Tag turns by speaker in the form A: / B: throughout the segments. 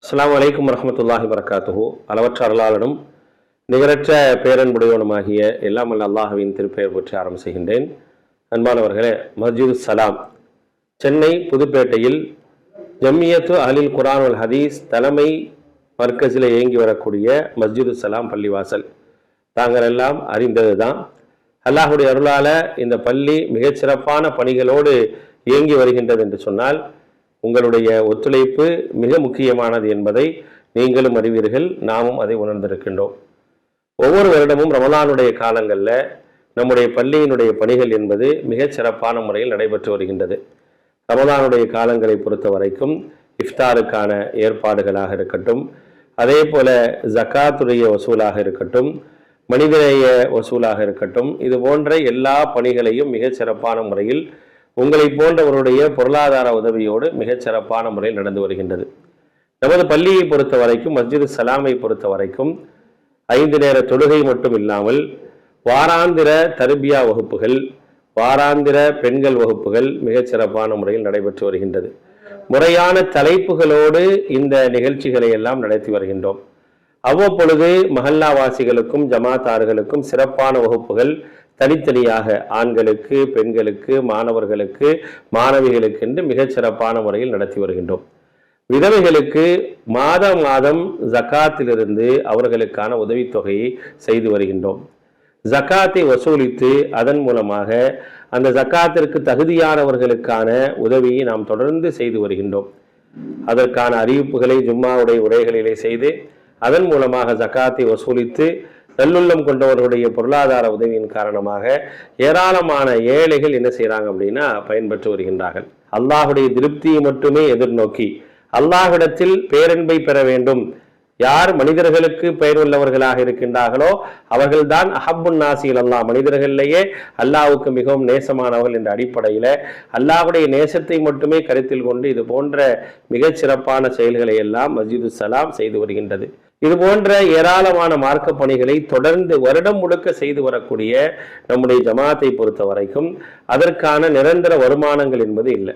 A: அஸ்ஸலாமு அலைக்கும் வரஹ்மத்துல்லாஹி வபரகாத்துஹு. அளவற்ற அருளாளனும் நிகரற்ற பேரன்புடையவனுமாகிய எல்லாம் வல்ல அல்லாஹ்வின் திருப்பெயர் பற்றி ஆரம்பம் செய்கின்றேன். அன்பானவர்களே, மஸ்ஜிது சலாம் சென்னை புதுப்பேட்டையில் ஜம்மியத்து அஹ்லில் குர்ஆன் வல் ஹதீஸ் தலைமை மர்கஸில் இயங்கி வரக்கூடிய மஸ்ஜிது சலாம் பள்ளிவாசல் தாங்கள் எல்லாம் அறிந்தது தான். அல்லாஹுடைய அருளால இந்த பள்ளி மிகச்சிறப்பான பணிகளோடு இயங்கி வருகின்றது என்று சொன்னால் உங்களுடைய ஒத்துழைப்பு மிக முக்கியமானது என்பதை நீங்களும் அறிவீர்கள், நாமும் அதை உணர்ந்திருக்கின்றோம். ஒவ்வொரு வருடமும் ரமலானுடைய காலங்களில் நம்முடைய பள்ளியினுடைய பணிகள் என்பது மிகச் சிறப்பான முறையில் நடைபெற்று வருகின்றது. ரமலானுடைய காலங்களை பொறுத்த வரைக்கும் இஃப்தாருக்கான ஏற்பாடுகளாக இருக்கட்டும், அதே போல ஜக்காத்துடைய வசூலாக இருக்கட்டும், மனிதநேய வசூலாக இருக்கட்டும், இது போன்ற எல்லா பணிகளையும் மிகச் சிறப்பான முறையில் உங்களை போன்றவருடைய பொருளாதார உதவியோடு மிகச் சிறப்பான முறையில் நடந்து வருகின்றது. நமது பள்ளியை பொறுத்த வரைக்கும், மஸ்ஜிது சலாமை பொறுத்த வரைக்கும் 5 நேர தொழுகை மட்டும் இல்லாமல் வாராந்திர தர்பியா வகுப்புகள், வாராந்திர பெண்கள் வகுப்புகள் மிகச் சிறப்பான முறையில் நடைபெற்று வருகின்றது. முறையான தலைப்புகளோடு இந்த நிகழ்ச்சிகளை எல்லாம் நடத்தி வருகின்றோம். அவ்வப்பொழுது மஹல்லாவாசிகளுக்கும் ஜமாத்தார்களுக்கும் சிறப்பான வகுப்புகள் தனித்தனியாக ஆண்களுக்கு, பெண்களுக்கு, மாணவர்களுக்கு, மாணவிகளுக்கு என்று மிகச் சிறப்பான முறையில் நடத்தி வருகின்றோம். விதவைகளுக்கு மாதம் மாதம் ஜக்காத்திலிருந்து அவர்களுக்கான உதவித்தொகையை செய்து வருகின்றோம். ஜக்காத்தை வசூலித்து அதன் மூலமாக அந்த ஜக்காத்திற்கு தகுதியானவர்களுக்கான உதவியை நாம் தொடர்ந்து செய்து வருகின்றோம். அதற்கான அறிவிப்புகளை ஜும்மாவுடைய உரைகளிலே செய்து அதன் மூலமாக ஜக்காத்தை வசூலித்து நல்லுள்ளம் கொண்டவர்களுடைய பொருளாதார உதவியின் காரணமாக ஏராளமான ஏழைகள் என்ன செய்யறாங்க அப்படின்னா பயன்பெற்று வருகின்றார்கள். அல்லாஹுடைய திருப்தியை மட்டுமே எதிர்நோக்கி அல்லாஹ்விடத்தில் பேரன்பை பெற வேண்டும். யார் மனிதர்களுக்கு பெயர் உள்ளவர்களாக இருக்கின்றார்களோ அவர்கள்தான் அஹப்புன் நாசில் அல்லாஹ், மனிதர்களிலேயே அல்லாஹ்வுக்கு மிகவும் நேசமானவர்கள் என்ற அடிப்படையில அல்லாஹ்வுடைய நேசத்தை மட்டுமே கருத்தில் கொண்டு இது போன்ற மிகச் சிறப்பான செயல்களை எல்லாம் மஸ்ஜிது சலாம் செய்து வருகின்றது. இது போன்ற ஏராளமான மார்க்க பணிகளை தொடர்ந்து வருடம் முழுக்க செய்து வரக்கூடிய நம்முடைய ஜமாத்தை பொறுத்த வரைக்கும் அதற்கான நிரந்தர வருமானங்கள் என்பது இல்லை.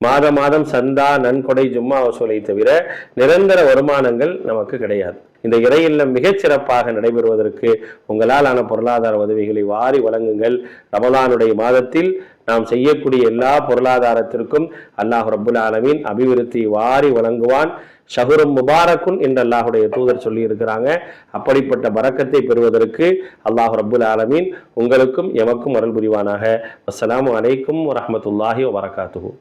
A: மாதம் மாதம் சந்தா, நன்கொடை, ஜும்மா வசூலை தவிர நிரந்தர வருமானங்கள் நமக்கு கிடையாது. இந்த இறை இல்லம் மிகச் சிறப்பாக நடைபெறுவதற்கு உங்களால் ஆன பொருளாதார உதவிகளை வாரி வழங்குங்கள். ரமலானுடைய மாதத்தில் நாம் செய்யக்கூடிய எல்லா பொருளாதாரத்திற்கும் அல்லாஹ் ரப்புல் ஆலமீன் அபிவிருத்தி வாரி வழங்குவான். ஷஹுரும் முபாரக்குன் என்று அல்லாஹுடைய தூதர் சொல்லி இருக்கிறாங்க. அப்படிப்பட்ட பரக்கத்தை பெறுவதற்கு அல்லாஹ் ரப்புல் ஆலமீன் உங்களுக்கும் எமக்கும் அருள் புரிவானாக. அஸ்ஸலாமு அலைக்கும் வரஹ்மத்துல்லாஹி வபரகாத்துஹு.